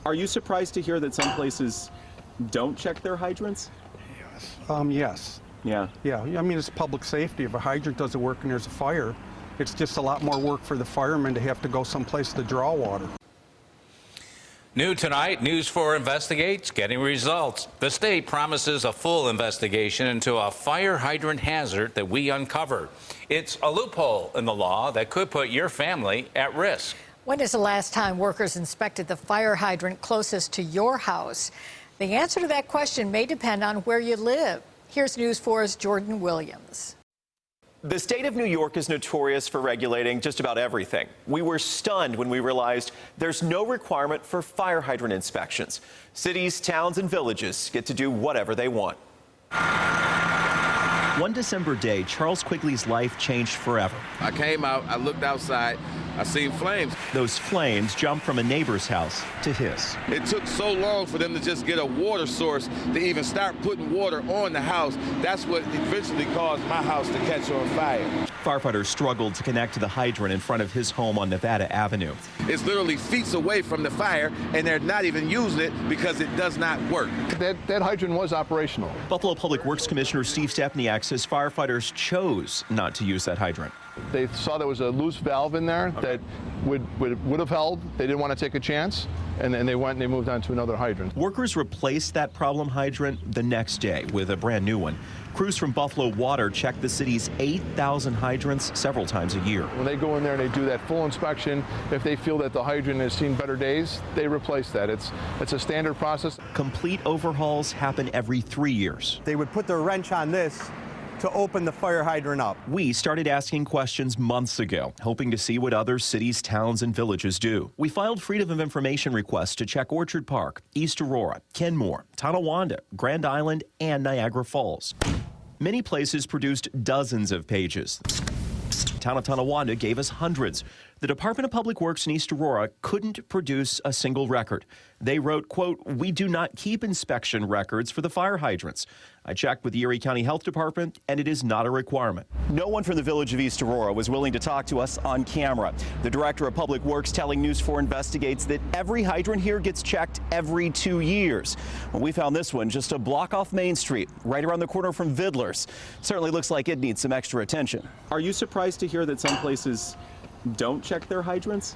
Are you surprised to hear that some places don't check their hydrants? Yes. Yeah. Yeah, I mean, it's public safety. If a hydrant doesn't work and there's a fire, it's just a lot more work for the firemen to have to go someplace to draw water. New tonight, News 4 investigates, getting results. The state promises a full investigation into a fire hydrant hazard that we uncovered. It's a loophole in the law that could put your family at risk. When is the last time workers inspected the fire hydrant closest to your house? The answer to that question may depend on where you live. Here's News 4's Jordan Williams. The state of New York is notorious for regulating just about everything. We were stunned when we realized there's no requirement for fire hydrant inspections. Cities, towns, and villages get to do whatever they want. One December day, Charles Quigley's life changed forever. I came out, I looked outside, I seen flames. Those flames jumped from a neighbor's house to his. It took so long for them to just get a water source to even start putting water on the house. That's what eventually caused my house to catch on fire. Firefighters struggled to connect to the hydrant in front of his home on Nevada Avenue. It's literally feet away from the fire, and they're not even using it because it does not work. That hydrant was operational. Buffalo Public Works Commissioner Steve Stepniak says firefighters chose not to use that hydrant. They saw there was a loose valve in there that would have held. They didn't want to take a chance, and then they went and they moved on to another hydrant. Workers replaced that problem hydrant the next day with a brand new one. Crews from Buffalo Water check the city's 8,000 hydrants several times a year. When they go in there and they do that full inspection, if they feel that the hydrant has seen better days, they replace that. It's a standard process. Complete overhauls happen every 3 years. They would put their wrench on this to open the fire hydrant up. We started asking questions months ago, hoping to see what other cities, towns, and villages do. We filed Freedom of Information requests to check Orchard Park, East Aurora, Kenmore, Tonawanda, Grand Island, and Niagara Falls. Many places produced dozens of pages. Town of Tonawanda gave us hundreds. The Department of Public Works in East Aurora couldn't produce a single record. They wrote, quote, "We do not keep inspection records for the fire hydrants." I checked with the Erie County Health Department, and it is not a requirement. No one from the village of East Aurora was willing to talk to us on camera. The Director of Public Works telling News 4 investigates that every hydrant here gets checked every 2 years. Well, we found this one just a block off Main Street, right around the corner from Vidler's. Certainly looks like it needs some extra attention. Are you surprised to hear that some places don't check their hydrants?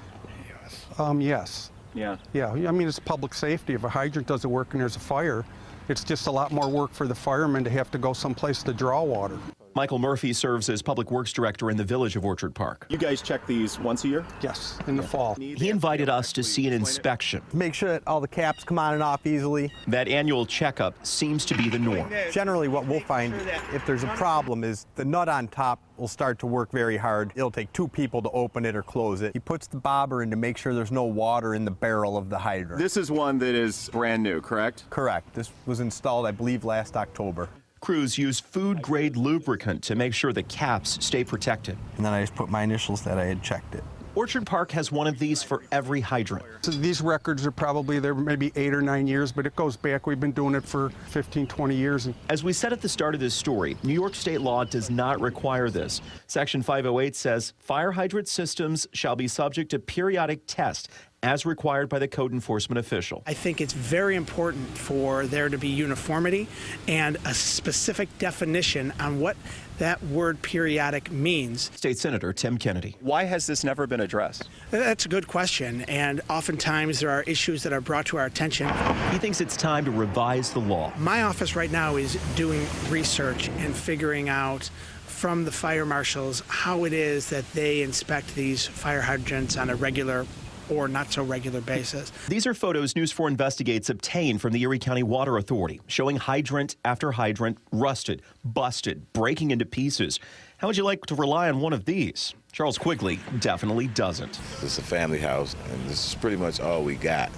Yes. Yeah. Yeah, I mean, it's public safety. If a hydrant doesn't work and there's a fire, it's just a lot more work for the firemen to have to go someplace to draw water. Michael Murphy serves as Public Works Director in the village of Orchard Park. You guys check these once a year? Yes, in the fall. He invited us to see an inspection. Make sure that all the caps come on and off easily. That annual checkup seems to be the norm. Generally what we'll find if there's a problem is the nut on top will start to work very hard. It'll take 2 people to open it or close it. He puts the bobber in to make sure there's no water in the barrel of the hydrant. This is one that is brand new, correct? Correct. This was installed, I believe, last October. Crews use food-grade lubricant to make sure the caps stay protected. And then I just put my initials that I had checked it. Orchard Park has one of these for every hydrant. So these records are probably there maybe 8 or 9 years, but it goes back. We've been doing it for 15, 20 years. As we said at the start of this story, New York state law does not require this. Section 508 says fire hydrant systems shall be subject to periodic test as required by the code enforcement official. I think it's very important for there to be uniformity and a specific definition on what that word periodic means. State Senator Tim Kennedy. Why has this never been addressed? That's a good question, and oftentimes there are issues that are brought to our attention. He thinks it's time to revise the law. My office right now is doing research and figuring out from the fire marshals how it is that they inspect these fire hydrants on a regular or not so regular basis. These are photos News 4 Investigates obtained from the Erie County Water Authority, showing hydrant after hydrant rusted, busted, breaking into pieces. How would you like to rely on one of these? Charles Quigley definitely doesn't. It's a family house, and this is pretty much all we got.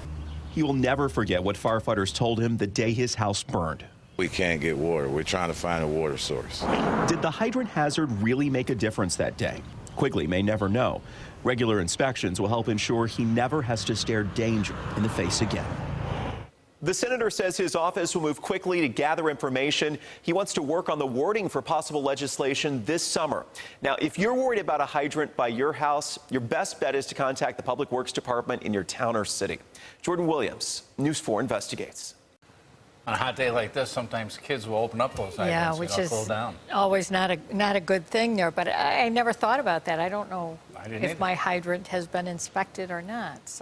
He will never forget what firefighters told him the day his house burned. We can't get water. We're trying to find a water source. Did the hydrant hazard really make a difference that day? Quigley may never know. Regular inspections will help ensure he never has to stare danger in the face again. The senator says his office will move quickly to gather information. He wants to work on the wording for possible legislation this summer. Now, if you're worried about a hydrant by your house, your best bet is to contact the Public Works Department in your town or city. Jordan Williams, News 4 investigates. On a hot day like this, sometimes kids will open up those hydrants, which cool is down. always not a good thing there. But I never thought about that. I don't know I didn't if either. my hydrant has been inspected or not. So.